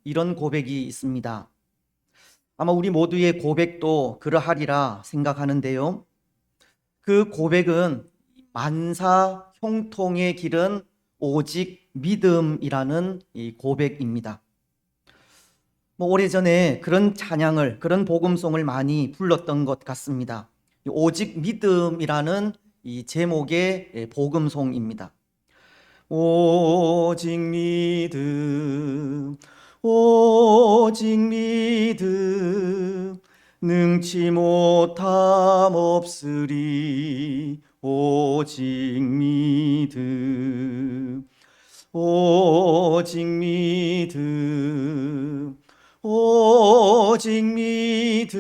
이런 고백이 있습니다. 아마 우리 모두의 고백도 그러하리라 생각하는데요. 그 고백은 만사 형통의 길은 오직 믿음이라는 이 고백입니다. 오래전에 그런 찬양을, 그런 복음송을 많이 불렀던 것 같습니다. 오직 믿음이라는 이 제목의 복음송입니다. 오직 믿음, 오직 믿음, 능치 못함 없으리. 오직 믿음, 오직 믿음, 오직 믿음,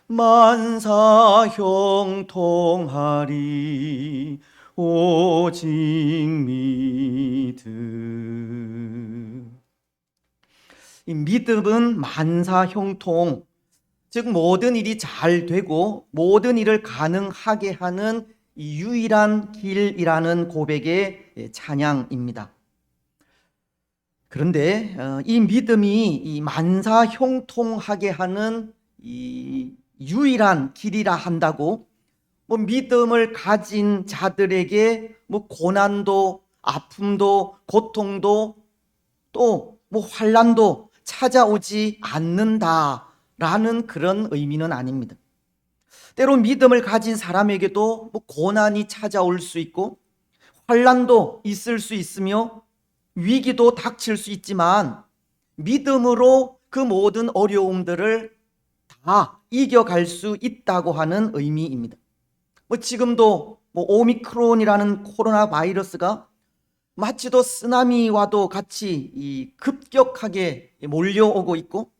만사 형통하리. 오직 믿음. 이 믿음은 만사 형통, 즉 모든 일이 잘 되고 모든 일을 가능하게 하는 이 유일한 길이라는 고백의 찬양입니다. 그런데 이 믿음이 이 만사 형통하게 하는 이 유일한 길이라 한다고 믿음을 가진 자들에게 고난도, 아픔도, 고통도, 또 환난도 찾아오지 않는다라는 그런 의미는 아닙니다. 때론 믿음을 가진 사람에게도 고난이 찾아올 수 있고 환난도 있을 수 있으며 위기도 닥칠 수 있지만 믿음으로 그 모든 어려움들을 다 이겨갈 수 있다고 하는 의미입니다. 지금도 오미크론이라는 코로나 바이러스가 마치도 쓰나미와도 같이 급격하게 몰려오고 있고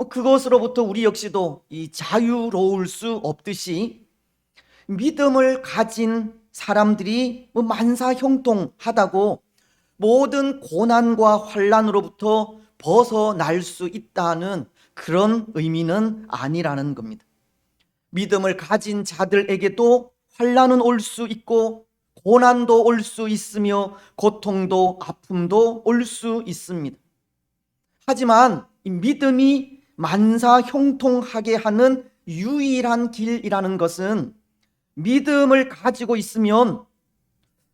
그것으로부터 우리 역시도 자유로울 수 없듯이 믿음을 가진 사람들이 만사형통하다고 모든 고난과 환난으로부터 벗어날 수 있다는 그런 의미는 아니라는 겁니다. 믿음을 가진 자들에게도 환난은 올 수 있고 고난도 올 수 있으며 고통도 아픔도 올 수 있습니다. 하지만 이 믿음이 만사 형통하게 하는 유일한 길이라는 것은 믿음을 가지고 있으면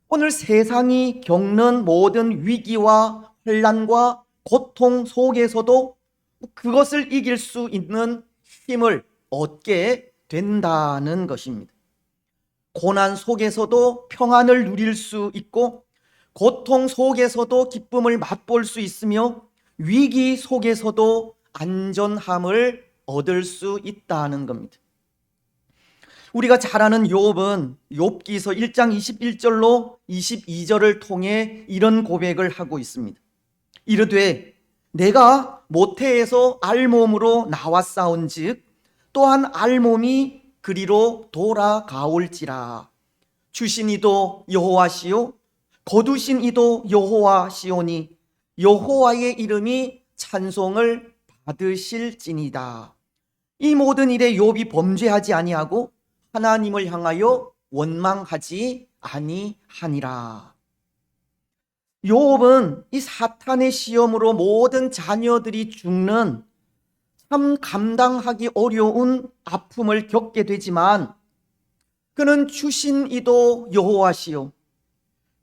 오늘 세상이 겪는 모든 위기와 환난과 고통 속에서도 그것을 이길 수 있는 힘을 얻게 된다는 것입니다. 고난 속에서도 평안을 누릴 수 있고 고통 속에서도 기쁨을 맛볼 수 있으며 위기 속에서도 안전함을 얻을 수 있다는 겁니다. 우리가 잘 아는 욥은 욥기서 1장 21절로 22절을 통해 이런 고백을 하고 있습니다. 이르되 내가 모태에서 알몸으로 나왔사온즉 또한 알몸이 그리로 돌아가올지라. 주신 이도 여호와시요 거두신 이도 여호와시오니 여호와의 이름이 찬송을 받으실지니다. 이 모든 일에 욥이 범죄하지 아니하고 하나님을 향하여 원망하지 아니하니라. 욥은 이 사탄의 시험으로 모든 자녀들이 죽는 참 감당하기 어려운 아픔을 겪게 되지만 그는 주신 이도 여호와시요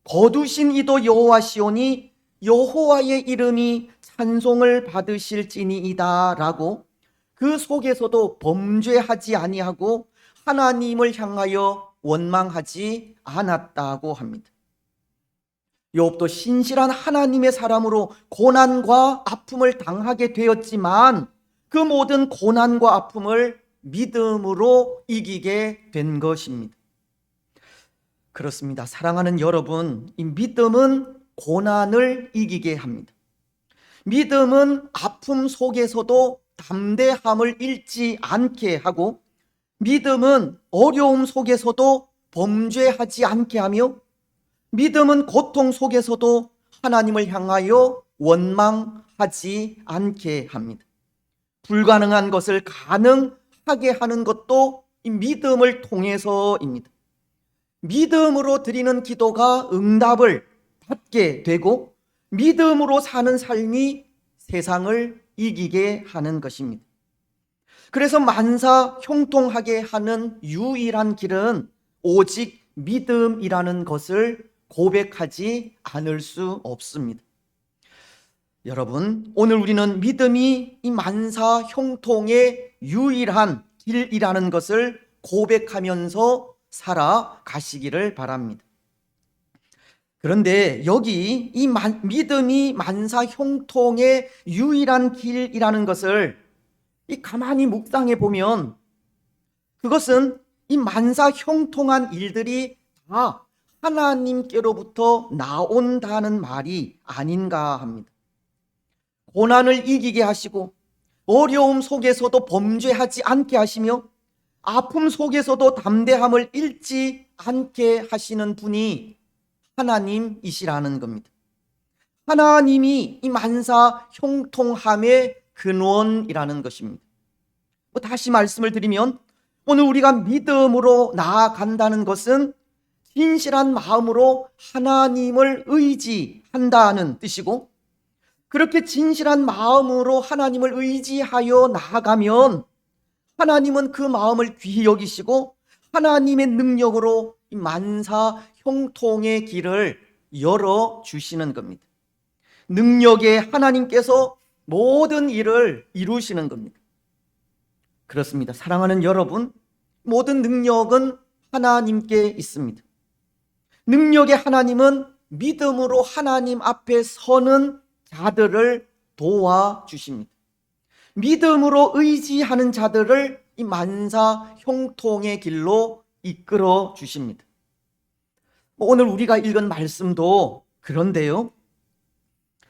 거두신 이도 여호와시오니 여호와의 이름이 찬송을 받으실지니이다 라고 그 속에서도 범죄하지 아니하고 하나님을 향하여 원망하지 않았다고 합니다. 욥도 신실한 하나님의 사람으로 고난과 아픔을 당하게 되었지만 그 모든 고난과 아픔을 믿음으로 이기게 된 것입니다. 그렇습니다. 사랑하는 여러분, 이 믿음은 고난을 이기게 합니다. 믿음은 아픔 속에서도 담대함을 잃지 않게 하고 믿음은 어려움 속에서도 범죄하지 않게 하며 믿음은 고통 속에서도 하나님을 향하여 원망하지 않게 합니다. 불가능한 것을 가능하게 하는 것도 이 믿음을 통해서입니다. 믿음으로 드리는 기도가 응답을 받게 되고 믿음으로 사는 삶이 세상을 이기게 하는 것입니다. 그래서 만사 형통하게 하는 유일한 길은 오직 믿음이라는 것을 고백하지 않을 수 없습니다. 여러분, 오늘 우리는 믿음이 이 만사 형통의 유일한 길이라는 것을 고백하면서 살아가시기를 바랍니다. 그런데 여기 이 믿음이 만사 형통의 유일한 길이라는 것을 가만히 묵상해 보면 그것은 이 만사 형통한 일들이 다 하나님께로부터 나온다는 말이 아닌가 합니다. 고난을 이기게 하시고 어려움 속에서도 범죄하지 않게 하시며 아픔 속에서도 담대함을 잃지 않게 하시는 분이 하나님이시라는 겁니다. 하나님이 이 만사 형통함의 근원이라는 것입니다. 다시 말씀을 드리면 오늘 우리가 믿음으로 나아간다는 것은 진실한 마음으로 하나님을 의지한다는 뜻이고, 그렇게 진실한 마음으로 하나님을 의지하여 나아가면 하나님은 그 마음을 귀히 여기시고 하나님의 능력으로 이 만사 형통의 길을 열어주시는 겁니다. 능력의 하나님께서 모든 일을 이루시는 겁니다. 그렇습니다. 사랑하는 여러분, 모든 능력은 하나님께 있습니다. 능력의 하나님은 믿음으로 하나님 앞에 서는 자들을 도와주십니다. 믿음으로 의지하는 자들을 이 만사 형통의 길로 이끌어 주십니다. 오늘 우리가 읽은 말씀도 그런데요.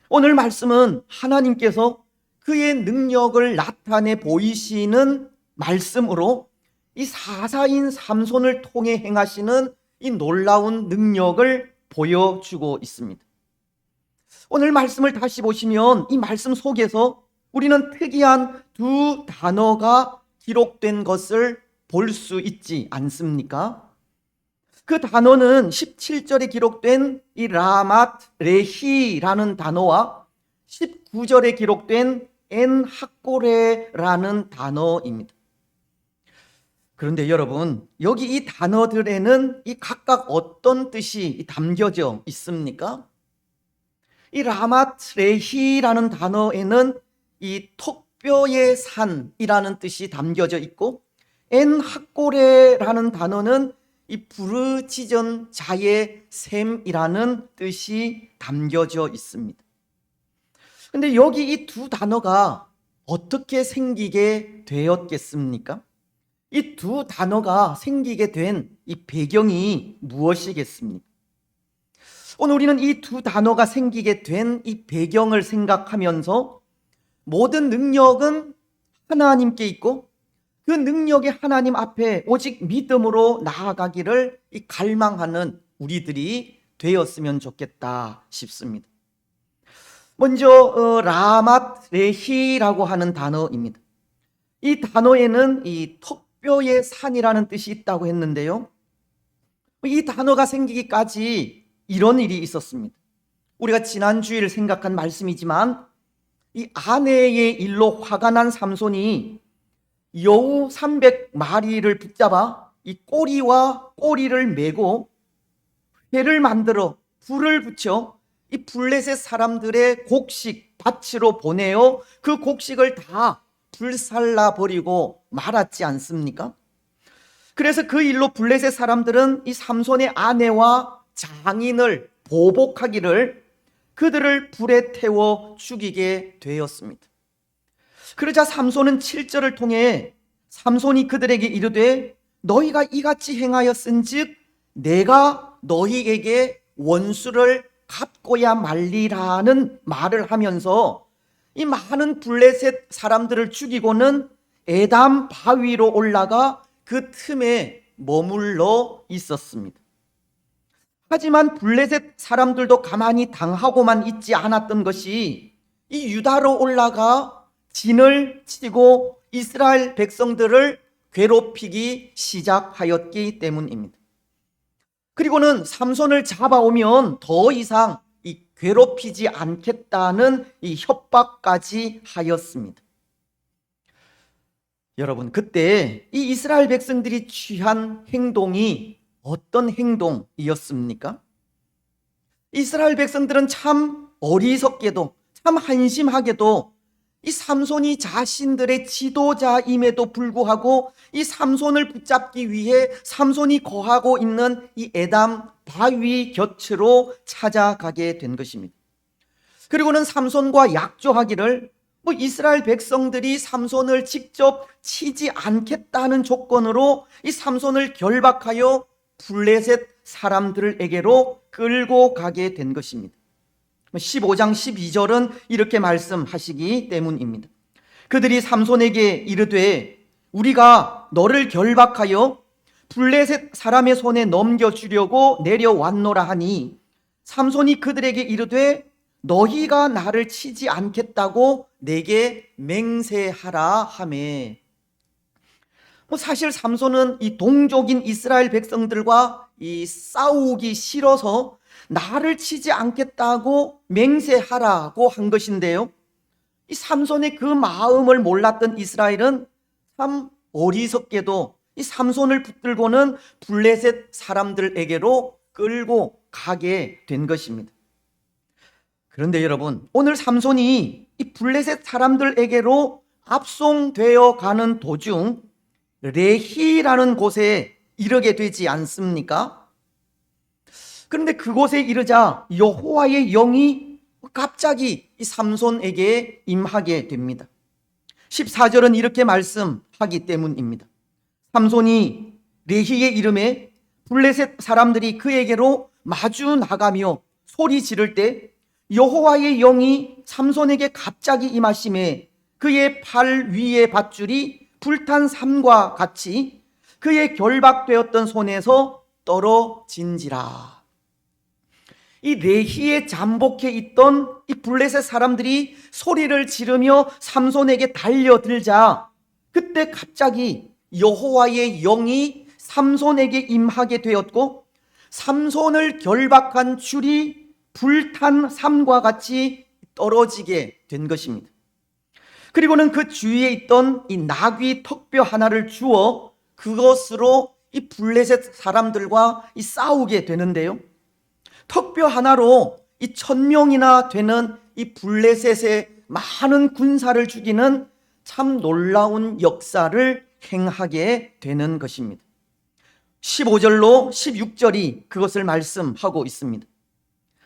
오늘 말씀은 하나님께서 그의 능력을 나타내 보이시는 말씀으로 이 사사인 삼손을 통해 행하시는 이 놀라운 능력을 보여주고 있습니다. 오늘 말씀을 다시 보시면 이 말씀 속에서 우리는 특이한 두 단어가 기록된 것을 볼 수 있지 않습니까? 그 단어는 17절에 기록된 이 라맛 레히라는 단어와 19절에 기록된 엔 학고레라는 단어입니다. 그런데 여러분, 여기 이 단어들에는 이 각각 어떤 뜻이 담겨져 있습니까? 이 라맛 레히라는 단어에는 이 턱뼈의 산이라는 뜻이 담겨져 있고, 엔 학고레라는 단어는 이 부르짖은 자의 샘이라는 뜻이 담겨져 있습니다. 근데 여기 이 두 단어가 어떻게 생기게 되었겠습니까? 이 두 단어가 생기게 된 이 배경이 무엇이겠습니까? 오늘 우리는 이 두 단어가 생기게 된 이 배경을 생각하면서 모든 능력은 하나님께 있고 그 능력의 하나님 앞에 오직 믿음으로 나아가기를 갈망하는 우리들이 되었으면 좋겠다 싶습니다. 먼저 라맛 레히라고 하는 단어입니다. 이 단어에는 이 턱뼈의 산이라는 뜻이 있다고 했는데요. 이 단어가 생기기까지 이런 일이 있었습니다. 우리가 지난 주일 생각한 말씀이지만 이 아내의 일로 화가 난 삼손이 여우 300마리를 붙잡아 이 꼬리와 꼬리를 메고 회를 만들어 불을 붙여 이 블레셋 사람들의 곡식 밭으로 보내어 그 곡식을 다 불살라 버리고 말았지 않습니까? 그래서 그 일로 블레셋 사람들은 이 삼손의 아내와 장인을 보복하기를 그들을 불에 태워 죽이게 되었습니다. 그러자 삼손은 7절을 통해 삼손이 그들에게 이르되 너희가 이같이 행하였은즉 내가 너희에게 원수를 갚고야 말리라는 말을 하면서 이 많은 블레셋 사람들을 죽이고는 에담 바위로 올라가 그 틈에 머물러 있었습니다. 하지만 블레셋 사람들도 가만히 당하고만 있지 않았던 것이 이 유다로 올라가 진을 치고 이스라엘 백성들을 괴롭히기 시작하였기 때문입니다. 그리고는 삼손을 잡아오면 더 이상 이 괴롭히지 않겠다는 이 협박까지 하였습니다. 여러분, 그때 이 이스라엘 백성들이 취한 행동이 어떤 행동이었습니까? 이스라엘 백성들은 참 어리석게도, 참 한심하게도 이 삼손이 자신들의 지도자임에도 불구하고 이 삼손을 붙잡기 위해 삼손이 거하고 있는 이 에담 바위 곁으로 찾아가게 된 것입니다. 그리고는 삼손과 약조하기를 이스라엘 백성들이 삼손을 직접 치지 않겠다는 조건으로 이 삼손을 결박하여 블레셋 사람들에게로 끌고 가게 된 것입니다. 15장 12절은 이렇게 말씀하시기 때문입니다. 그들이 삼손에게 이르되 우리가 너를 결박하여 블레셋 사람의 손에 넘겨주려고 내려왔노라 하니 삼손이 그들에게 이르되 너희가 나를 치지 않겠다고 내게 맹세하라 하매. 사실 삼손은 이 동족인 이스라엘 백성들과 이 싸우기 싫어서 나를 치지 않겠다고 맹세하라고 한 것인데요, 이 삼손의 그 마음을 몰랐던 이스라엘은 참 어리석게도 이 삼손을 붙들고는 블레셋 사람들에게로 끌고 가게 된 것입니다. 그런데 여러분, 오늘 삼손이 이 블레셋 사람들에게로 압송되어 가는 도중 레히라는 곳에 이르게 되지 않습니까? 그런데 그곳에 이르자 여호와의 영이 갑자기 이 삼손에게 임하게 됩니다. 14절은 이렇게 말씀하기 때문입니다. 삼손이 레히에 이름에 블레셋 사람들이 그에게로 마주 나가며 소리 지를 때 여호와의 영이 삼손에게 갑자기 임하심에 그의 팔 위의 밧줄이 불탄 삼과 같이 그의 결박되었던 손에서 떨어진지라. 이 레히에 잠복해 있던 이 블레셋 사람들이 소리를 지르며 삼손에게 달려들자 그때 갑자기 여호와의 영이 삼손에게 임하게 되었고 삼손을 결박한 줄이 불탄 삼과 같이 떨어지게 된 것입니다. 그리고는 그 주위에 있던 이 나귀 턱뼈 하나를 주어 그것으로 이 블레셋 사람들과 이 싸우게 되는데요, 턱뼈 하나로 이 1000명이나 되는 이 블레셋의 많은 군사를 죽이는 참 놀라운 역사를 행하게 되는 것입니다. 15절로 16절이 그것을 말씀하고 있습니다.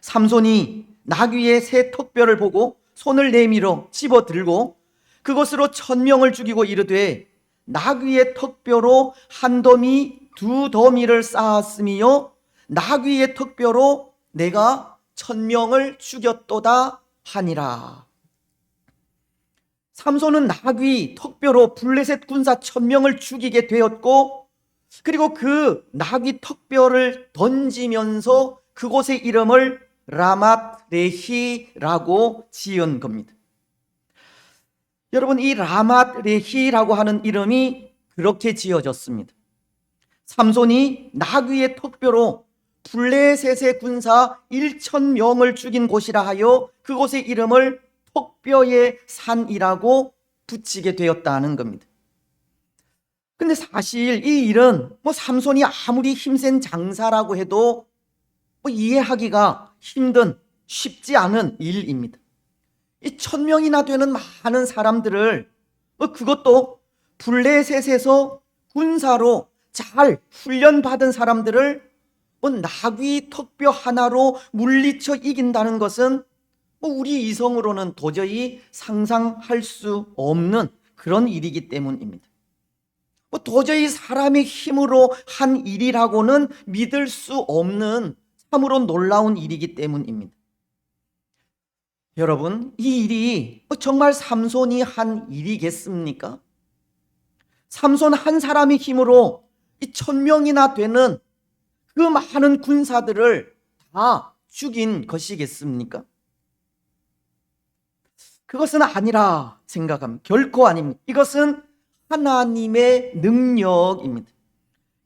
삼손이 나귀의 새 턱뼈를 보고 손을 내밀어 집어들고 그것으로 1000명을 죽이고 이르되 나귀의 턱뼈로 한 더미 두 더미를 쌓았으며 나귀의 턱뼈로 내가 1000명을 죽였도다 하니라. 삼손은 나귀 턱뼈로 블레셋 군사 1000명을 죽이게 되었고 그리고 그 나귀 턱뼈를 던지면서 그곳의 이름을 라맛 레히라고 지은 겁니다. 여러분, 이 라맛 레히라고 하는 이름이 그렇게 지어졌습니다. 삼손이 나귀의 턱뼈로 블레셋의 군사 1000명을 죽인 곳이라 하여 그곳의 이름을 턱뼈의 산이라고 붙이게 되었다는 겁니다. 근데 사실 이 일은 삼손이 아무리 힘센 장사라고 해도 이해하기가 힘든, 쉽지 않은 일입니다. 이 1000명이나 되는 많은 사람들을 그것도 블레셋에서 군사로 잘 훈련받은 사람들을 나귀 턱뼈 하나로 물리쳐 이긴다는 것은 우리 이성으로는 도저히 상상할 수 없는 그런 일이기 때문입니다. 도저히 사람의 힘으로 한 일이라고는 믿을 수 없는 참으로 놀라운 일이기 때문입니다. 여러분, 이 일이 정말 삼손이 한 일이겠습니까? 삼손 한 사람의 힘으로 이 1000명이나 되는 그 많은 군사들을 다 죽인 것이겠습니까? 그것은 아니라 생각합니다. 결코 아닙니다. 이것은 하나님의 능력입니다.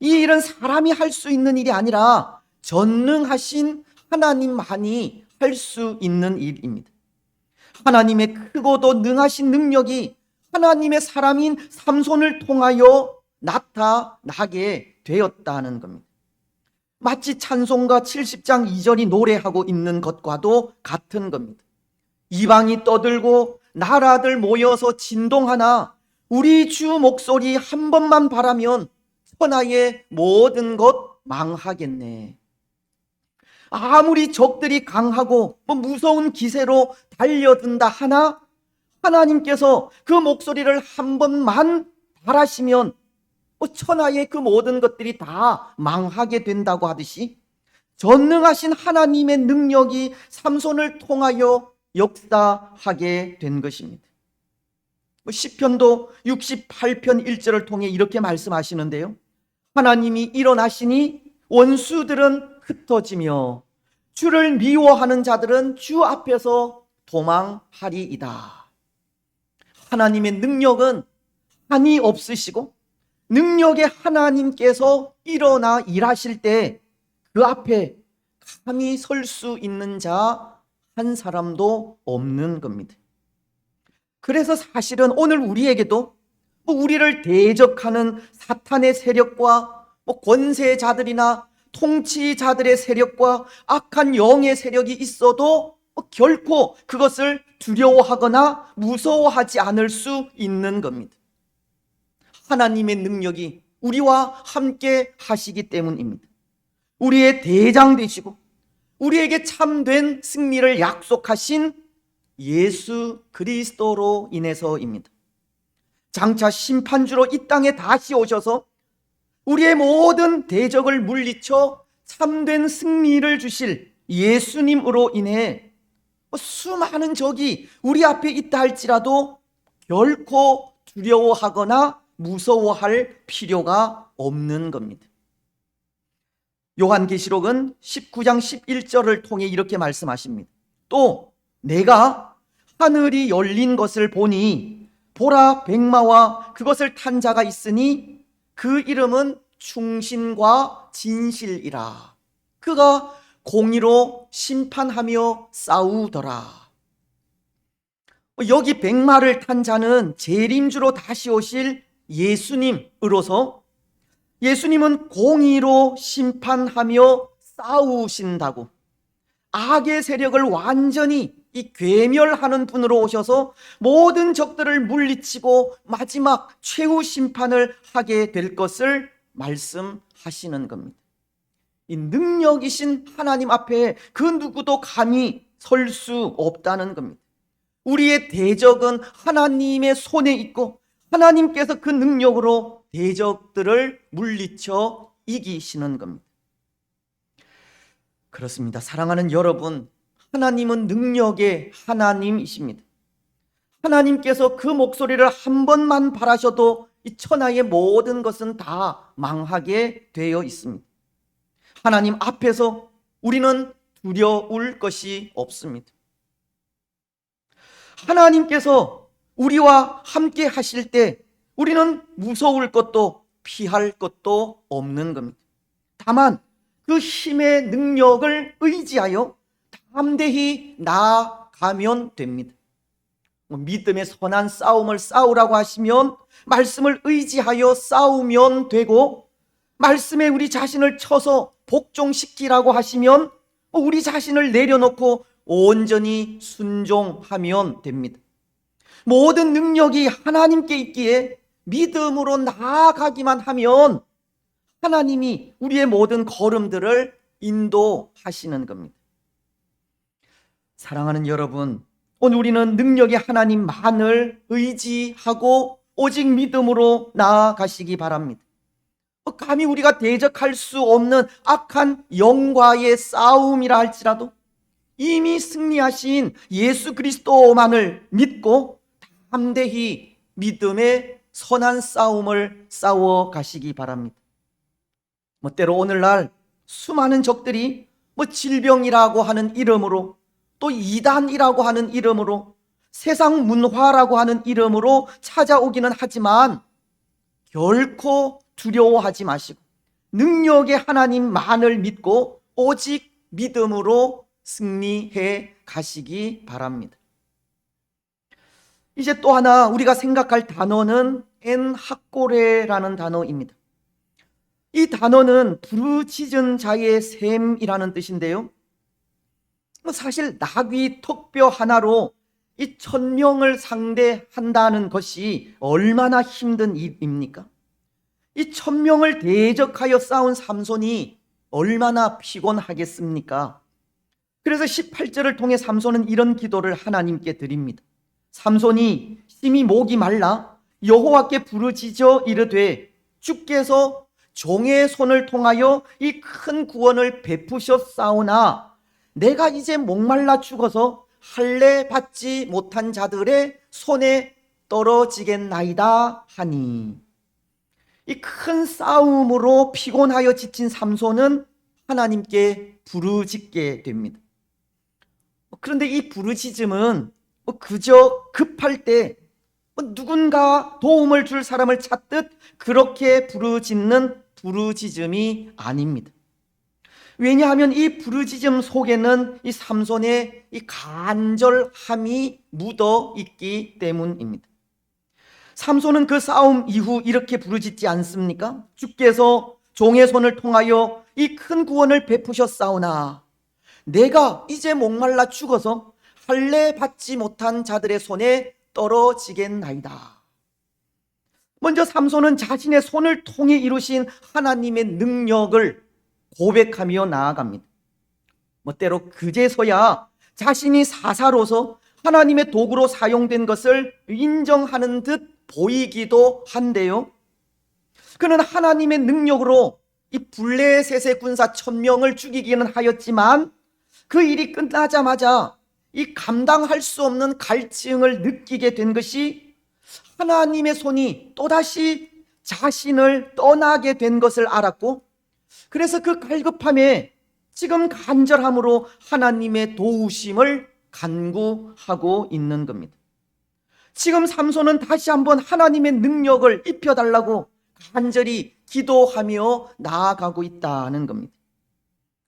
이 일은 사람이 할 수 있는 일이 아니라 전능하신 하나님만이 할 수 있는 일입니다. 하나님의 크고도 능하신 능력이 하나님의 사람인 삼손을 통하여 나타나게 되었다는 겁니다. 마치 찬송가 70장 2절이 노래하고 있는 것과도 같은 겁니다. 이방이 떠들고 나라들 모여서 진동하나 우리 주 목소리 한 번만 바라면 천하의 모든 것 망하겠네. 아무리 적들이 강하고 무서운 기세로 달려든다 하나 하나님께서 그 목소리를 한 번만 바라시면 천하의 그 모든 것들이 다 망하게 된다고 하듯이 전능하신 하나님의 능력이 삼손을 통하여 역사하게 된 것입니다. 시편도 68편 1절을 통해 이렇게 말씀하시는데요. 하나님이 일어나시니 원수들은 흩어지며 주를 미워하는 자들은 주 앞에서 도망하리이다. 하나님의 능력은 한이 없으시고 능력의 하나님께서 일어나 일하실 때 그 앞에 감히 설 수 있는 자 한 사람도 없는 겁니다. 그래서 사실은 오늘 우리에게도 우리를 대적하는 사탄의 세력과 권세자들이나 통치자들의 세력과 악한 영의 세력이 있어도 결코 그것을 두려워하거나 무서워하지 않을 수 있는 겁니다. 하나님의 능력이 우리와 함께 하시기 때문입니다. 우리의 대장 되시고 우리에게 참된 승리를 약속하신 예수 그리스도로 인해서입니다. 장차 심판주로 이 땅에 다시 오셔서 우리의 모든 대적을 물리쳐 참된 승리를 주실 예수님으로 인해 수많은 적이 우리 앞에 있다 할지라도 결코 두려워하거나 무서워할 필요가 없는 겁니다. 요한계시록은 19장 11절을 통해 이렇게 말씀하십니다. 또 내가 하늘이 열린 것을 보니 보라 백마와 그것을 탄 자가 있으니 그 이름은 충신과 진실이라. 그가 공의로 심판하며 싸우더라. 여기 백마를 탄 자는 재림주로 다시 오실 예수님으로서 예수님은 공의로 심판하며 싸우신다고, 악의 세력을 완전히 괴멸하는 분으로 오셔서 모든 적들을 물리치고 마지막 최후 심판을 하게 될 것을 말씀하시는 겁니다. 이 능력이신 하나님 앞에 그 누구도 감히 설 수 없다는 겁니다. 우리의 대적은 하나님의 손에 있고 하나님께서 그 능력으로 대적들을 물리쳐 이기시는 겁니다. 그렇습니다. 사랑하는 여러분, 하나님은 능력의 하나님이십니다. 하나님께서 그 목소리를 한 번만 바라셔도 이 천하의 모든 것은 다 망하게 되어 있습니다. 하나님 앞에서 우리는 두려울 것이 없습니다. 하나님께서 우리와 함께 하실 때 우리는 무서울 것도 피할 것도 없는 겁니다. 다만 그 힘의 능력을 의지하여 담대히 나아가면 됩니다. 믿음의 선한 싸움을 싸우라고 하시면 말씀을 의지하여 싸우면 되고, 말씀에 우리 자신을 쳐서 복종시키라고 하시면 우리 자신을 내려놓고 온전히 순종하면 됩니다. 모든 능력이 하나님께 있기에 믿음으로 나아가기만 하면 하나님이 우리의 모든 걸음들을 인도하시는 겁니다. 사랑하는 여러분, 오늘 우리는 능력의 하나님만을 의지하고 오직 믿음으로 나아가시기 바랍니다. 감히 우리가 대적할 수 없는 악한 영과의 싸움이라 할지라도 이미 승리하신 예수 그리스도만을 믿고 담대히 믿음의 선한 싸움을 싸워 가시기 바랍니다. 때로 오늘날 수많은 적들이 질병이라고 하는 이름으로, 또 이단이라고 하는 이름으로, 세상 문화라고 하는 이름으로 찾아오기는 하지만 결코 두려워하지 마시고 능력의 하나님만을 믿고 오직 믿음으로 승리해 가시기 바랍니다. 이제 또 하나 우리가 생각할 단어는 엔하꼬레라는 단어입니다. 이 단어는 부르짖은 자의 셈이라는 뜻인데요, 사실 나귀 턱뼈 하나로 이 1000명을 상대한다는 것이 얼마나 힘든 일입니까? 이 1000명을 대적하여 싸운 삼손이 얼마나 피곤하겠습니까? 그래서 18절을 통해 삼손은 이런 기도를 하나님께 드립니다. 삼손이 심히 목이 말라 여호와께 부르짖어 이르되 주께서 종의 손을 통하여 이 큰 구원을 베푸셨사오나 내가 이제 목말라 죽어서 할례 받지 못한 자들의 손에 떨어지겠나이다 하니, 이 큰 싸움으로 피곤하여 지친 삼손은 하나님께 부르짖게 됩니다. 그런데 이 부르짖음은 그저 급할 때 누군가 도움을 줄 사람을 찾듯 그렇게 부르짖는 부르짖음이 아닙니다. 왜냐하면 이 부르짖음 속에는 이 삼손의 이 간절함이 묻어 있기 때문입니다. 삼손은 그 싸움 이후 이렇게 부르짖지 않습니까? 주께서 종의 손을 통하여 이 큰 구원을 베푸셨사오나 내가 이제 목말라 죽어서 할례 받지 못한 자들의 손에 떨어지겠나이다. 먼저 삼손은 자신의 손을 통해 이루신 하나님의 능력을 고백하며 나아갑니다. 때로 그제서야 자신이 사사로서 하나님의 도구로 사용된 것을 인정하는 듯 보이기도 한데요, 그는 하나님의 능력으로 이 블레셋의 군사 1000명을 죽이기는 하였지만 그 일이 끝나자마자 이 감당할 수 없는 갈증을 느끼게 된 것이 하나님의 손이 또다시 자신을 떠나게 된 것을 알았고, 그래서 그 갈급함에 지금 간절함으로 하나님의 도우심을 간구하고 있는 겁니다. 지금 삼손은 다시 한번 하나님의 능력을 입혀달라고 간절히 기도하며 나아가고 있다는 겁니다.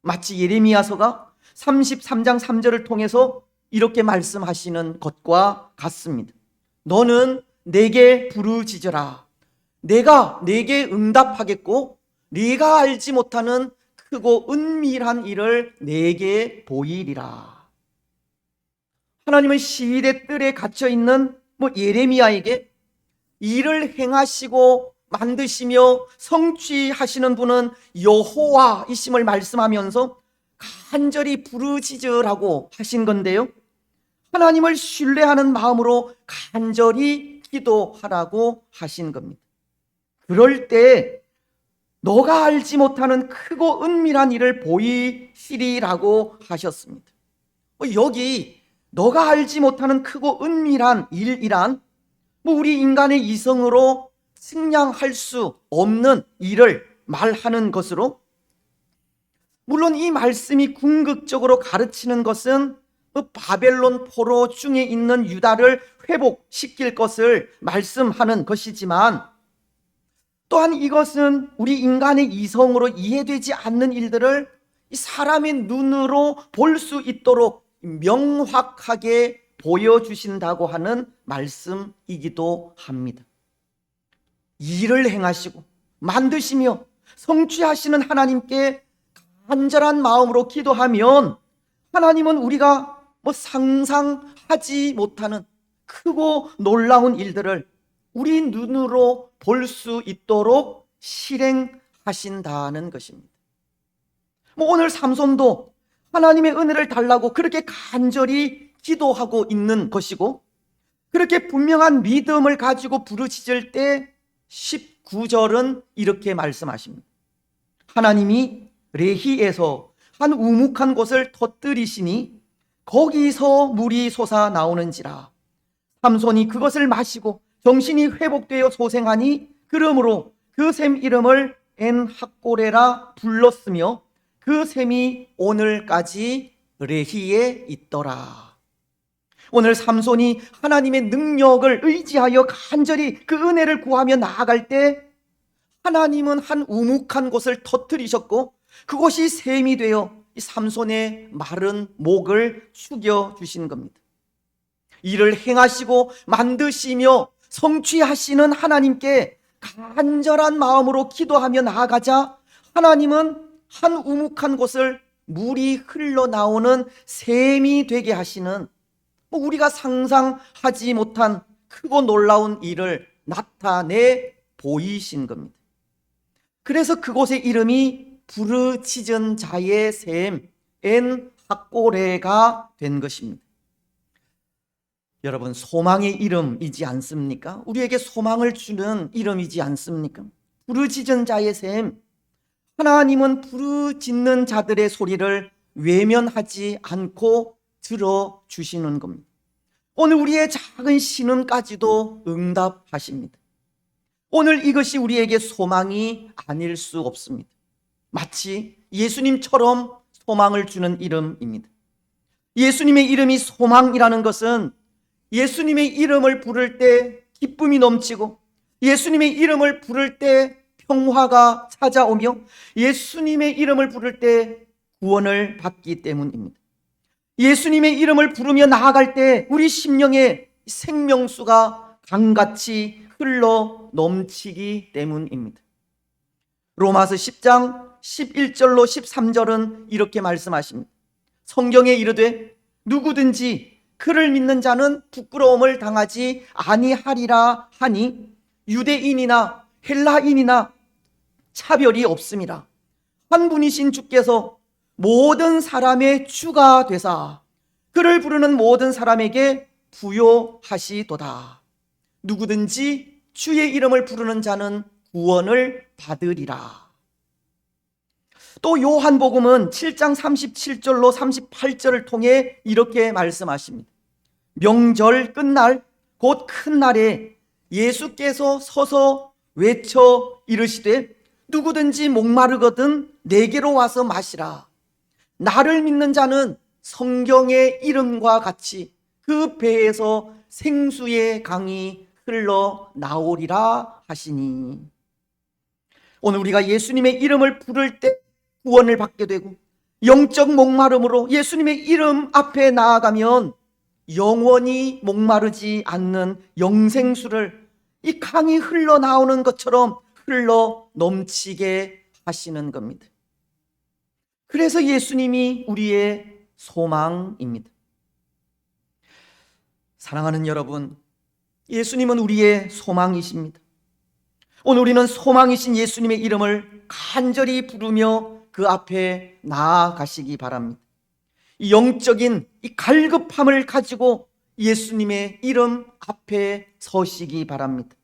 마치 예레미야서가 33장 3절을 통해서 이렇게 말씀하시는 것과 같습니다. 너는 내게 부르짖으라. 내가 내게 응답하겠고 네가 알지 못하는 크고 은밀한 일을 내게 보이리라. 하나님은 시위대 뜰에 갇혀있는 예레미야에게 일을 행하시고 만드시며 성취하시는 분은 여호와이심을 말씀하면서 간절히 부르짖으라고 하신 건데요, 하나님을 신뢰하는 마음으로 간절히 기도하라고 하신 겁니다. 그럴 때 너가 알지 못하는 크고 은밀한 일을 보이시리라고 하셨습니다. 여기 너가 알지 못하는 크고 은밀한 일이란 우리 인간의 이성으로 측량할 수 없는 일을 말하는 것으로, 물론 이 말씀이 궁극적으로 가르치는 것은 바벨론 포로 중에 있는 유다를 회복시킬 것을 말씀하는 것이지만, 또한 이것은 우리 인간의 이성으로 이해되지 않는 일들을 사람의 눈으로 볼 수 있도록 명확하게 보여주신다고 하는 말씀이기도 합니다. 일을 행하시고 만드시며 성취하시는 하나님께 간절한 마음으로 기도하면 하나님은 우리가 상상하지 못하는 크고 놀라운 일들을 우리 눈으로 볼 수 있도록 실행하신다는 것입니다. 오늘 삼손도 하나님의 은혜를 달라고 그렇게 간절히 기도하고 있는 것이고, 그렇게 분명한 믿음을 가지고 부르짖을 때 19절은 이렇게 말씀하십니다. 하나님이 레히에서 한 우묵한 곳을 터뜨리시니 거기서 물이 솟아 나오는지라. 삼손이 그것을 마시고 정신이 회복되어 소생하니 그러므로 그 샘 이름을 엔하꼬레라 불렀으며 그 샘이 오늘까지 레히에 있더라. 오늘 삼손이 하나님의 능력을 의지하여 간절히 그 은혜를 구하며 나아갈 때 하나님은 한 우묵한 곳을 터뜨리셨고 그곳이 샘이 되어 이 삼손의 마른 목을 숙여 주신 겁니다. 이를 행하시고 만드시며 성취하시는 하나님께 간절한 마음으로 기도하며 나아가자 하나님은 한 우묵한 곳을 물이 흘러나오는 샘이 되게 하시는 우리가 상상하지 못한 크고 놀라운 일을 나타내 보이신 겁니다. 그래서 그곳의 이름이 부르짖은 자의 샘 엔 학고레가 된 것입니다. 여러분, 소망의 이름이지 않습니까? 우리에게 소망을 주는 이름이지 않습니까? 부르짖은 자의 샘. 하나님은 부르짖는 자들의 소리를 외면하지 않고 들어주시는 겁니다. 오늘 우리의 작은 신음까지도 응답하십니다. 오늘 이것이 우리에게 소망이 아닐 수 없습니다. 마치 예수님처럼 소망을 주는 이름입니다. 예수님의 이름이 소망이라는 것은 예수님의 이름을 부를 때 기쁨이 넘치고 예수님의 이름을 부를 때 평화가 찾아오며 예수님의 이름을 부를 때 구원을 받기 때문입니다. 예수님의 이름을 부르며 나아갈 때 우리 심령의 생명수가 강같이 흘러 넘치기 때문입니다. 로마서 10장 11절로 13절은 이렇게 말씀하십니다. 성경에 이르되 누구든지 그를 믿는 자는 부끄러움을 당하지 아니하리라 하니 유대인이나 헬라인이나 차별이 없음이라. 한 분이신 주께서 모든 사람의 주가 되사 그를 부르는 모든 사람에게 부요하시도다. 누구든지 주의 이름을 부르는 자는 구원을 받으리라. 또 요한복음은 7장 37절로 38절을 통해 이렇게 말씀하십니다. 명절 끝날 곧 큰 날에 예수께서 서서 외쳐 이르시되 누구든지 목마르거든 내게로 와서 마시라. 나를 믿는 자는 성경의 이름과 같이 그 배에서 생수의 강이 흘러나오리라 하시니. 오늘 우리가 예수님의 이름을 부를 때 구원을 받게 되고 영적 목마름으로 예수님의 이름 앞에 나아가면 영원히 목마르지 않는 영생수를 이 강이 흘러나오는 것처럼 흘러 넘치게 하시는 겁니다. 그래서 예수님이 우리의 소망입니다. 사랑하는 여러분, 예수님은 우리의 소망이십니다. 오늘 우리는 소망이신 예수님의 이름을 간절히 부르며 그 앞에 나아가시기 바랍니다. 이 영적인 이 갈급함을 가지고 예수님의 이름 앞에 서시기 바랍니다.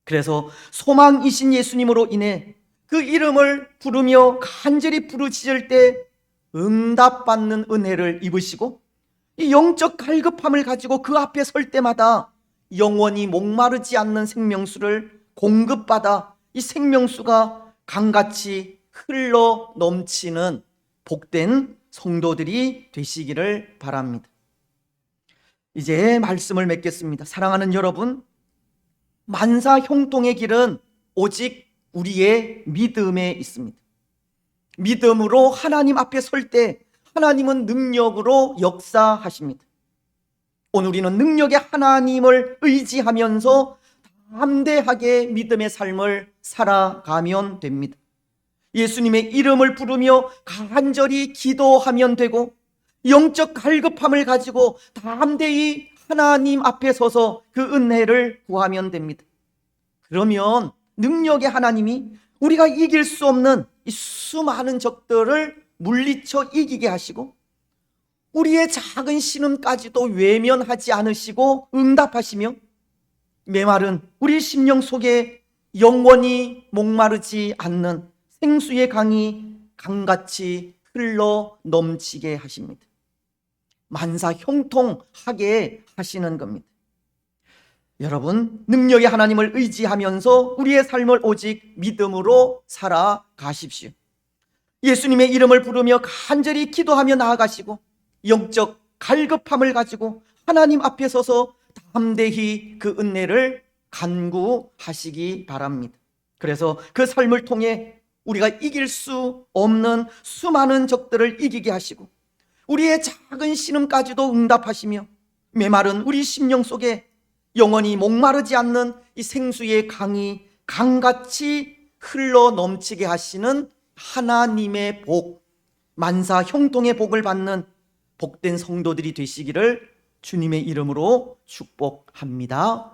그래서 소망이신 예수님으로 인해 그 이름을 부르며 간절히 부르짖을 때 응답받는 은혜를 입으시고 이 영적 갈급함을 가지고 그 앞에 설 때마다 영원히 목마르지 않는 생명수를 공급받아 이 생명수가 강같이 흘러 넘치는 복된 성도들이 되시기를 바랍니다. 이제 말씀을 맺겠습니다. 사랑하는 여러분, 만사 형통의 길은 오직 우리의 믿음에 있습니다. 믿음으로 하나님 앞에 설 때 하나님은 능력으로 역사하십니다. 오늘 우리는 능력의 하나님을 의지하면서 담대하게 믿음의 삶을 살아가면 됩니다. 예수님의 이름을 부르며 간절히 기도하면 되고 영적 갈급함을 가지고 담대히 하나님 앞에 서서 그 은혜를 구하면 됩니다. 그러면 능력의 하나님이 우리가 이길 수 없는 이 수많은 적들을 물리쳐 이기게 하시고 우리의 작은 신음까지도 외면하지 않으시고 응답하시며 메마른 우리 심령 속에 영원히 목마르지 않는 생수의 강이 강같이 흘러 넘치게 하십니다. 만사 형통하게 하시는 겁니다. 여러분, 능력의 하나님을 의지하면서 우리의 삶을 오직 믿음으로 살아가십시오. 예수님의 이름을 부르며 간절히 기도하며 나아가시고 영적 갈급함을 가지고 하나님 앞에 서서 담대히 그 은혜를 간구하시기 바랍니다. 그래서 그 삶을 통해 우리가 이길 수 없는 수많은 적들을 이기게 하시고 우리의 작은 신음까지도 응답하시며 메마른 우리 심령 속에 영원히 목마르지 않는 이 생수의 강이 강같이 흘러 넘치게 하시는 하나님의 복, 만사 형통의 복을 받는 복된 성도들이 되시기를 주님의 이름으로 축복합니다.